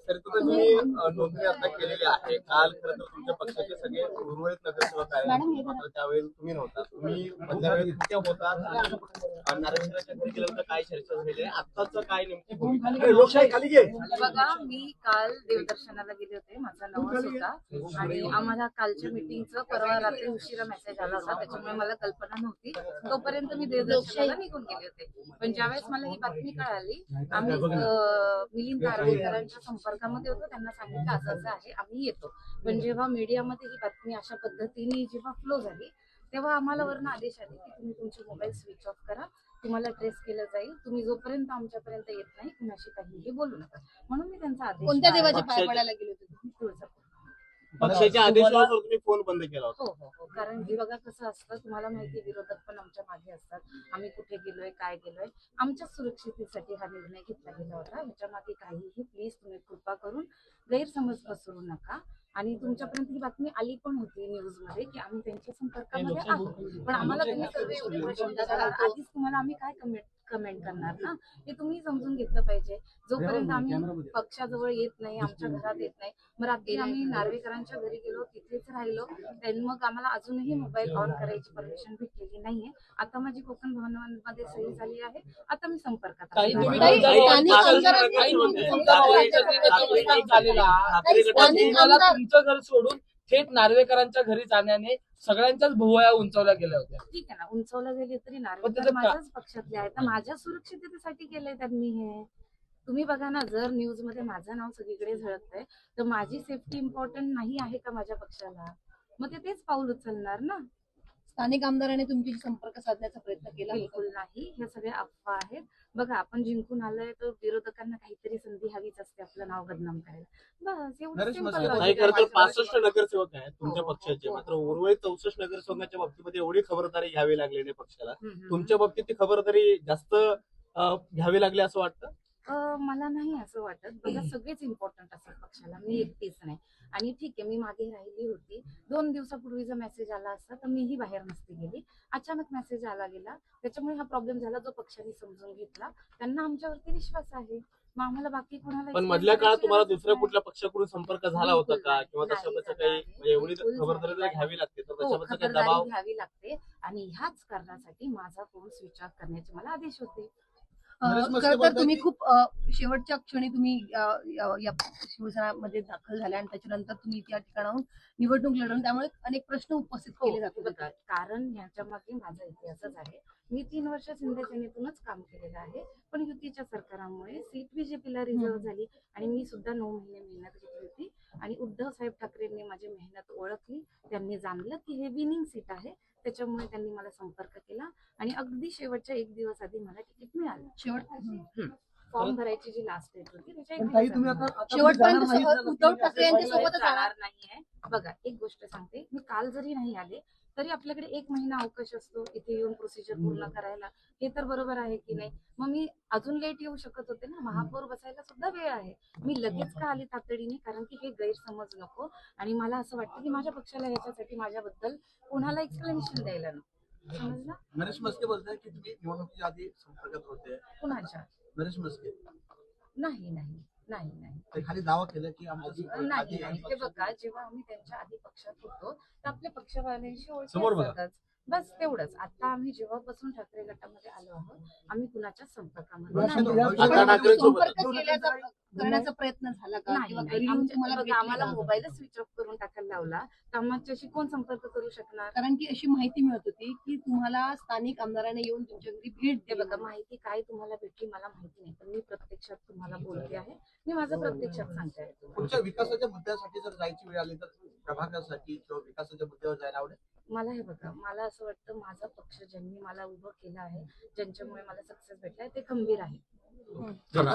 तर तुम्ही नोंदणी आता केलेली आहे. काल खरं तर तुमच्या पक्षाचे सगळे उर्वरित नगरसेवक आले, मात्र त्यावेळेस तुम्ही नव्हता. तुम्ही मधल्या वेळेत कुठे होता? नारायणरावच्या घरी गेल्यानंतर काय चर्चा झालेली आहे? आत्ताच काय नेमकी भूमिका? लोकशाही खाली घे. बघा, मी काल देवदर्शनाला गेले होते. माझा नवस होता आणि आम्हाला कालच्या मीटिंगचं परवा रात्री उशिरा मेसेज आला होता, त्याच्यामुळे मला कल्पना नव्हती. तोपर्यंत मी देवदर्शनाला निघून गेले होते. पण ज्यावेळेस मला ही बातमी कळाली, आम्ही मिलिंद नार्वेकरांच्या संपर्कामध्ये होतो. त्यांना सांगितलं असं असं आहे, आम्ही येतो. पण जेव्हा मीडियामध्ये ही बातमी अशा पद्धतीने जेव्हा फ्लो झाली, तेव्हा आम्हाला वरून आदेश आले की तुम्ही तुमचे मोबाईल स्विच ऑफ करा, तुम्हाला ट्रेस केलं जाईल, तुम्ही जोपर्यंत आमच्यापर्यंत येत नाही कुणाशी काहीही बोलू नका. म्हणून मी त्यांचा आदेश. कोणत्या देवाच्या पाया पडायला गेले होते? तुळजापूर. पक्षाच्या आदेशानुसार तुम्ही फोन बंद केला होता? हो. कारण की बघा कसं असतं, तुम्हाला माहिती, विरोधक पण आमच्या मागे असतात. आम्ही कुठे गेलोय, काय गेलोय, आमच्या सुरक्षितेसाठी हा निर्णय घेतला गेला होता. ह्याच्या मागे काहीही प्लीज तुम्ही कृपा करून गैरसमज पसरू नका. आणि तुमच्यापर्यंत ही बातमी आली पण होती न्यूज मध्ये की आम्ही त्यांच्या संपर्कामध्ये आहोत. पण आम्हाला तुम्ही सर्व एवढे प्रश्न विचारला, आधीच तुम्हाला आम्ही काय कमेंट करणार ना, हे तुम्ही समजून घेतलं पाहिजे. जोपर्यंत आम्ही पक्षाजवळ येत नाही, आमच्या घरात येत नाही. मग रात्री आम्ही नार्वेकरांच्या घरी गेलो, तिथेच राहिलो. मग आम्हाला अजूनही मोबाईल ऑन करायची परमिशन भेटलेली नाहीये. आता माझी कोकण भवनामध्ये सही झाली आहे. आता मी संपर्कात आहे. तुमचं घर सोडून थेट नार्वेकरांच्या घरी जाण्याने सगळ्यांच्याच भुवया उंचावल्या गेल्या होत्या. ठीक आहे ना, उंचावल्या गेले तरी नार्वेकर माझ्याच पक्षातले आहेत. तर माझ्या सुरक्षिततेसाठी केलंय त्यांनी हे. तुम्ही बघा ना, जर न्यूज मध्ये माझं नाव सगळीकडे झळकतंय तर माझी सेफ्टी इम्पॉर्टंट नाही आहे का माझ्या पक्षाला? मग ते तेच पाऊल उचलणार ना. स्थानिक आमदारांनी तुमच्याशी संपर्क साधण्याचा प्रयत्न केला? बिलकुल नाही, हे सगळे अफवा आहेत. बघा, आपण जिंकून आलोय तर विरोधकांना काहीतरी संधी हवीच असते आपलं नाव बदनाम करायला. बस एवढं सिंपल नाही, खरं तर 65 नगरसेवक आहेत तुमच्या पक्षाचे, मात्र उर्वरित 64 नगरसेवकांच्या बाबतीमध्ये एवढी खबरदारी घ्यावी लागली नाही पक्षाला. तुमच्या बाबतीत ती खबरदारी जास्त घ्यावी लागली असं वाटतं? मला नाही असं वाटत. बघा, सगळेच इम्पॉर्टंट असतात पक्षाला, मी एकटीच नाही. आणि ठीक आहे, मी मागे राहिली होती. 2 दिवसापूर्वी जर मेसेज आला असता तर मीही बाहेर नसती गेली. अचानक मेसेज आला गेला, त्याच्यामुळे हा प्रॉब्लेम झाला, जो पक्षाने समजून घेतला. त्यांना आमच्यावरती विश्वास आहे, मग आम्हाला बाकी कोणाला. पण मधल्या काळात तुम्हाला दुसऱ्या कुठल्या पक्षाकडून संपर्क झाला होता का, किंवा तशा काही एवढी खबरदारी जर घ्यावी लागते तर तशा काही दबाव घ्यावी लागते? आणि ह्याच कारणासाठी माझा फोन स्विच ऑफ करण्याचे मला आदेश होते. खरं तर तुम्ही खूप शेवटच्या क्षणी तुम्ही या शिवसेनेमध्ये दाखल झाल्या आणि त्याच्यानंतर तुम्ही त्या ठिकाणाहून निवडणूक लढवून, त्यामुळे अनेक प्रश्न उपस्थित केले जातात. कारण ह्याच्या मागे माझा इतिहासच आहे. मी 3 वर्ष शिंदे सेनेतूनच काम केलेलं आहे, पण युतीच्या सरकारामुळे सीट बीजेपीला रिझर्व्ह झाली आणि मी सुद्धा 9 महिने मेहनत घेतली होती. आणि उद्धव साहेब ठाकरेंनी माझी मेहनत ओळखली. त्यांनी जाणलं की हे विनिंग सीट आहे, त्याच्यामुळे त्यांनी मला संपर्क केला आणि अगदी शेवटच्या 1 दिवस आधी मला तिकीट मिळालं. फॉर्म भरायची जी लास्ट डेट होती त्याच्या शेवटपर्यंत उद्धव ठाकरे यांच्यासोबत जाणार नाहीये. बघा, एक गोष्ट सांगते, मी काल जरी नाही आले तरी आपल्याकडे 1 महिना अवकाश असतो इथे येऊन प्रोसिजर पूर्ण करायला. हे तर बरोबर आहे की नाही? मग मी अजून लेट येऊ शकत होते ना, महापौर बसायला सुद्धा वेळ आहे. मी लगेच का आली तातडीने? कारण की हे गैरसमज नको. आणि मला असं वाटतं की माझ्या पक्षाला ह्याच्यासाठी माझ्याबद्दल कोणाला एक्सप्लेनेशन द्यायला नको. समजलं? नरेश मस्के बोलताय की तुम्ही निवडणुकीच्या आधी संपर्कात होते. कुणाच्या? नरेश मस्के नाही. खाली दावा केला की नाही. हे बघा, जेव्हा आम्ही त्यांच्या आधी पक्षात होतो तर आपल्या पक्षवाल्यांशी ओळखी असतातच, बस तेवढंच. आता आम्ही जेव्हापासून ठाकरे गटामध्ये आलो आहोत, आम्ही कुणाच्या संपर्कामध्ये करण्याचा प्रयत्न झाला का? आम्हाला मोबाईलच स्विच ऑफ करून टाकायला लावला तर आमच्याशी कोण संपर्क करू शकणार? कारण की अशी माहिती मिळत होती की तुम्हाला स्थानिक आमदारांनी येऊन तुमच्या घरी भेट दे. बघा, माहिती काय तुम्हाला भेटली मला माहिती नाही, पण मी प्रत्यक्षात तुम्हाला बोलते आहे. मी माझं प्रत्यक्षात सांगते आहे. तुमच्या विकासाच्या मुद्द्यासाठी जर जायची वेळ आली तर प्रभागासाठी किंवा विकासाच्या मुद्द्यावर जायला आवडेल? मला हे बघा, मला असं वाटतं माझा पक्ष ज्यांनी मला उभं केलं आहे, ज्यांच्यामुळे मला सक्सेस भेटलाय, ते खंबीर आहे. चला